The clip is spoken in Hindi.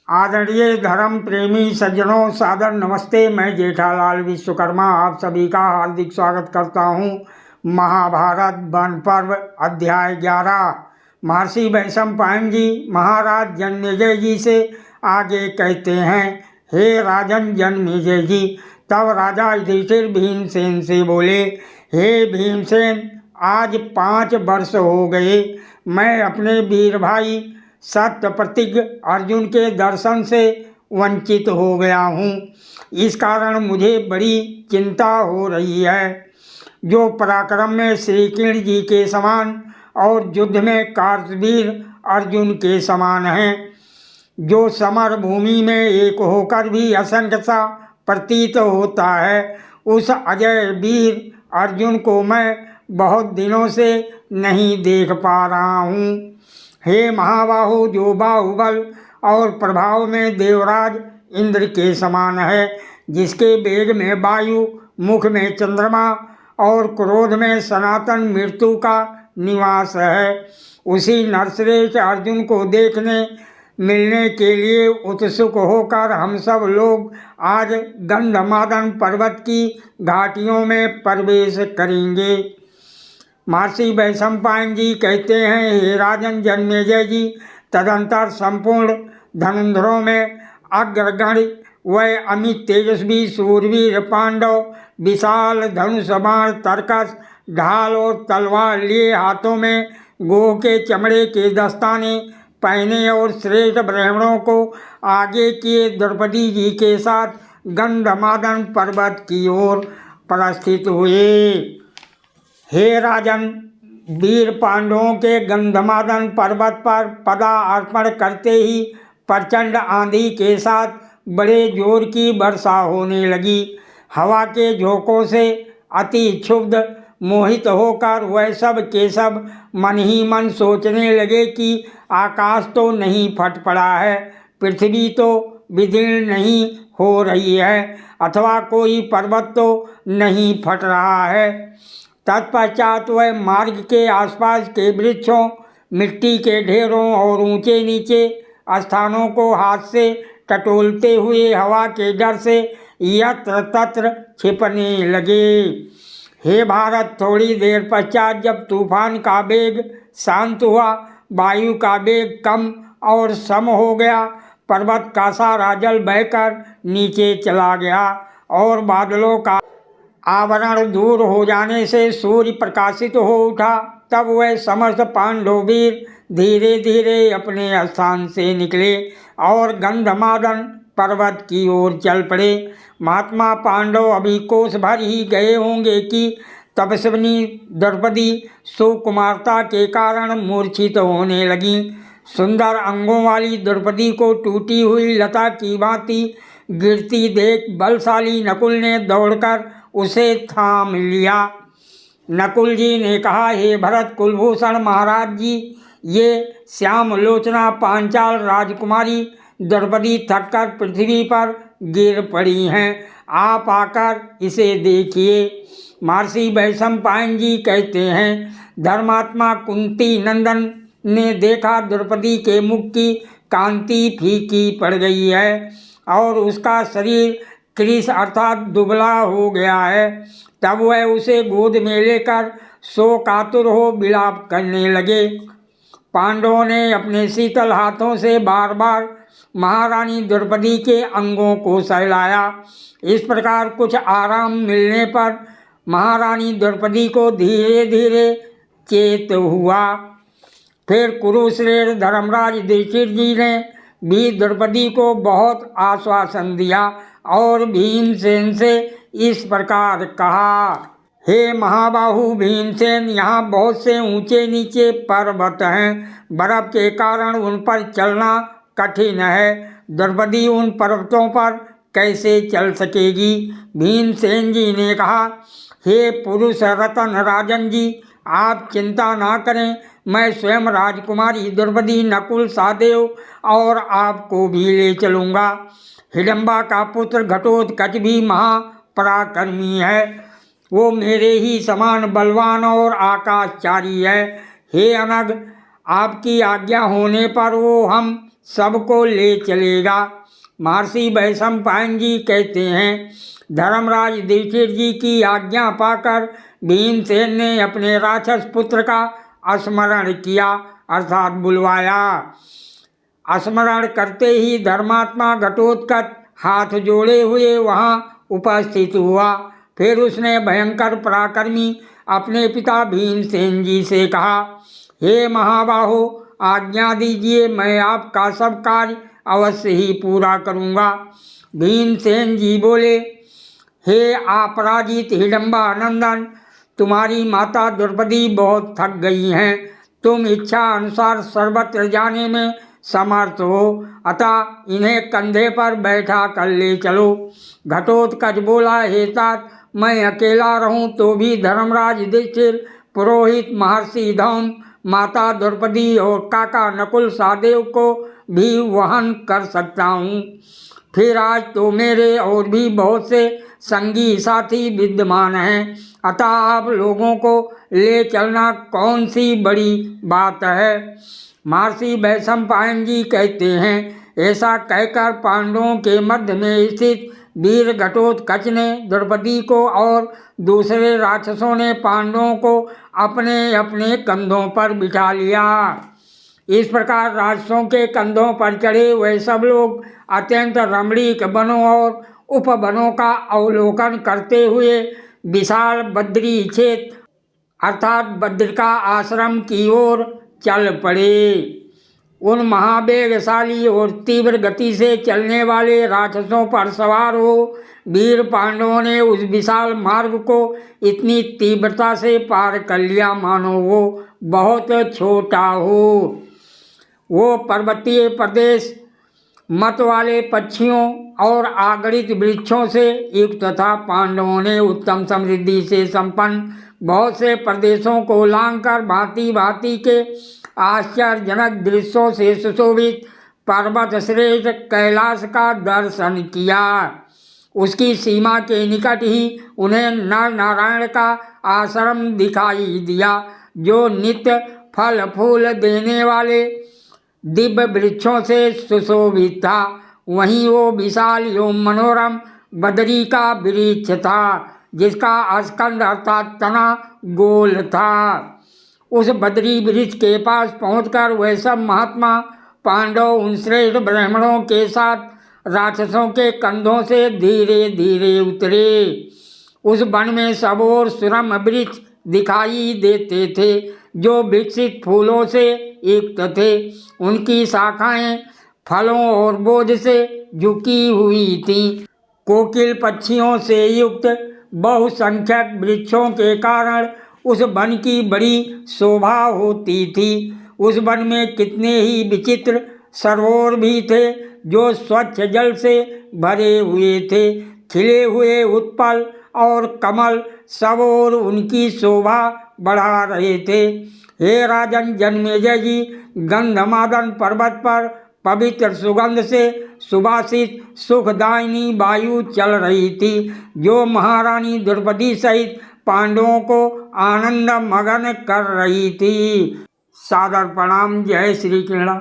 आदरणीय धर्म प्रेमी सज्जनों, सादर नमस्ते। मैं जेठालाल विश्वकर्मा आप सभी का हार्दिक स्वागत करता हूँ। महाभारत वन पर्व अध्याय 11। महर्षि वैशंपायन जी महाराज जन्मेजय जी से आगे कहते हैं, हे राजन जन्मेजय जी। तब राजा युधिष्ठिर भीमसेन से बोले, हे भीमसेन, आज 5 वर्ष हो गए मैं अपने वीर भाई सत्य प्रतिज्ञ अर्जुन के दर्शन से वंचित हो गया हूँ। इस कारण मुझे बड़ी चिंता हो रही है। जो पराक्रम में श्री कृष्ण जी के समान और युद्ध में कार्तवीर अर्जुन के समान हैं, जो समर भूमि में एक होकर भी असंख्य सा प्रतीत होता है, उस अजय वीर अर्जुन को मैं बहुत दिनों से नहीं देख पा रहा हूँ। हे महाबाहु, जो बाहुबल और प्रभाव में देवराज इंद्र के समान है, जिसके वेग में वायु, मुख में चंद्रमा और क्रोध में सनातन मृत्यु का निवास है, उसी नरश्रेष्ठ अर्जुन को देखने मिलने के लिए उत्सुक होकर हम सब लोग आज गंधमादन पर्वत की घाटियों में प्रवेश करेंगे। महर्षि वैशंपायन जी कहते हैं, हे राजन जन्मेजय जी, तदंतर संपूर्ण धनुर्धरों में अग्रगण्य व अमित तेजस्वी सूरवीर पांडव विशाल धनुष बाण तर्कस ढाल और तलवार लिए हाथों में गोह के चमड़े के दस्ताने पहने और श्रेष्ठ ब्राह्मणों को आगे किए द्रौपदी जी के साथ गंधमादन पर्वत की ओर प्रस्थित हुए। हे राजन, वीर पांडवों के गंधमादन पर्वत पर पदार्पण करते ही प्रचंड आंधी के साथ बड़े जोर की वर्षा होने लगी। हवा के झोंकों से अति क्षुब्ध मोहित होकर वह सब के सब मन ही मन सोचने लगे कि आकाश तो नहीं फट पड़ा है, पृथ्वी तो विदीर्ण नहीं हो रही है, अथवा कोई पर्वत तो नहीं फट रहा है। तत्पश्चात वह मार्ग के आसपास के वृक्षों, मिट्टी के ढेरों और ऊंचे नीचे स्थानों को हाथ से टटोलते हुए हवा के डर से यत्र तत्र छिपने लगे। हे भारत, थोड़ी देर पश्चात जब तूफान का वेग शांत हुआ, वायु का वेग कम और सम हो गया, पर्वत का सारा जल बहकर नीचे चला गया और बादलों का आवरण दूर हो जाने से सूर्य प्रकाशित हो उठा, तब वह समस्त पांडव वीर धीरे धीरे अपने स्थान से निकले और गंधमादन पर्वत की ओर चल पड़े। महात्मा पांडव अभी कोस भर ही गए होंगे कि तपस्विनी द्रौपदी सुकुमारता के कारण मूर्छित होने लगी। सुंदर अंगों वाली द्रौपदी को टूटी हुई लता की भांति गिरती देख बलशाली नकुल ने दौड़कर उसे थाम लिया। नकुल जी ने कहा, हे भरत कुलभूषण महाराज जी, ये श्याम लोचना पांचाल राजकुमारी द्रौपदी थककर पृथ्वी पर गिर पड़ी हैं, आप आकर इसे देखिए। महर्षि वैशंपायन जी कहते हैं, धर्मात्मा कुंती नंदन ने देखा द्रौपदी के मुख की कांति फीकी पड़ गई है और उसका शरीर कृश अर्थात दुबला हो गया है। तब वह उसे गोद में लेकर शोकातुर हो विलाप करने लगे। पांडवों ने अपने शीतल हाथों से बार बार महारानी द्रौपदी के अंगों को सहलाया। इस प्रकार कुछ आराम मिलने पर महारानी द्रौपदी को धीरे धीरे चेत हुआ। फिर कुरुश्रेष्ठ धर्मराज युधिष्ठिर जी ने भी द्रौपदी को बहुत आश्वासन दिया और भीमसेन से इस प्रकार कहा, हे महाबाहु भीमसेन, यहाँ बहुत से ऊंचे नीचे पर्वत हैं, बर्फ के कारण उन पर चलना कठिन है। द्रौपदी उन पर्वतों पर कैसे चल सकेगी? भीमसेन जी ने कहा, हे पुरुष रतन राजन जी, आप चिंता ना करें, मैं स्वयं राजकुमारी द्रौपदी, नकुल, सहदेव और आपको भी ले चलूँगा। हिडम्बा का पुत्र घटोत्कच भी महापराक्रमी है, वो मेरे ही समान बलवान और आकाशचारी है। हे अनग, आपकी आज्ञा होने पर वो हम सबको ले चलेगा। महर्षि वैशंपायन जी कहते हैं, धर्मराज युधिष्ठिर जी की आज्ञा पाकर भीमसेन ने अपने राक्षस पुत्र का स्मरण किया अर्थात बुलवाया। स्मरण करते ही धर्मात्मा घटोत्कच हाथ जोड़े हुए वहाँ उपस्थित हुआ। फिर उसने भयंकर पराक्रमी अपने पिता भीमसेन जी से कहा, हे महाबाहो, आज्ञा दीजिए, मैं आपका सब कार्य अवश्य ही पूरा करूँगा। भीमसेन जी बोले, हे अपराजित हिडम्बा नंदन, तुम्हारी माता द्रौपदी बहुत थक गई हैं। तुम इच्छा अनुसार सर्वत्र जाने में समर्थ हो, अतः इन्हें कंधे पर बैठा कर ले चलो। घटोत्कच बोला, हे तात, मैं अकेला रहूं तो भी धर्मराज युधिष्ठिर, पुरोहित महर्षि धौम, माता द्रौपदी और काका नकुल सहदेव को भी वहन कर सकता हूँ। फिर आज तो मेरे और भी बहुत से संगी साथी विद्यमान हैं, अतः आप लोगों को ले चलना कौन सी बड़ी बात है। महर्षि वैशंपायन जी कहते हैं, ऐसा कहकर पांडवों के मध्य में स्थित वीर घटोत्कच ने द्रौपदी को और दूसरे राक्षसों ने पांडवों को अपने अपने कंधों पर बिठा लिया। इस प्रकार राक्षसों के कंधों पर चढ़े हुए सब लोग अत्यंत रमणीक वनों और उपवनों का अवलोकन करते हुए विशाल बद्री क्षेत्र अर्थात बद्रिका आश्रम की ओर चल पड़े। उन महावेगशाली और तीव्र गति से चलने वाले राक्षसों पर सवार हो वीर पांडवों ने उस विशाल मार्ग को इतनी तीव्रता से पार कर लिया मानो वो बहुत छोटा हो। वो पर्वतीय प्रदेश मत वाले पक्षियों और आगणित वृक्षों से युक्त था। पांडवों ने उत्तम समृद्धि से संपन्न बहुत से प्रदेशों को लांघकर भांति भांति के आश्चर्यजनक दृश्यों से सुशोभित पर्वत श्रेष्ठ कैलाश का दर्शन किया। उसकी सीमा के निकट ही उन्हें नर नारायण का आश्रम दिखाई दिया, जो नित्य फल फूल देने वाले दिव्य वृक्षों से सुशोभित था। वहीं वो विशाल एवं मनोरम बदरी का वृक्ष था, जिसका स्कंद अर्थात तना गोल था। उस बदरी वृक्ष के पास पहुंचकर वह सब महात्मा पांडव उन श्रेष्ठ ब्राह्मणों के साथ राक्षसों के कंधों से धीरे धीरे उतरे। उस वन में सब ओर सुरम वृक्ष दिखाई देते थे, जो विकसित फूलों से युक्त थे। उनकी शाखाएं फलों और बोझ से झुकी हुई थीं। कोकिल पक्षियों से युक्त बहुसंख्यक वृक्षों के कारण उस वन की बड़ी शोभा होती थी। उस वन में कितने ही विचित्र सरोवर भी थे, जो स्वच्छ जल से भरे हुए थे। खिले हुए उत्पल और कमल सब ओर उनकी शोभा बढ़ा रहे थे। हे राजन जन्मेजय जी, गंधमादन पर्वत पर पवित्र सुगंध से सुवासित सुखदायिनी वायु चल रही थी, जो महारानी द्रौपदी सहित पांडवों को आनंद मगन कर रही थी। सादर प्रणाम। जय श्री कृष्ण।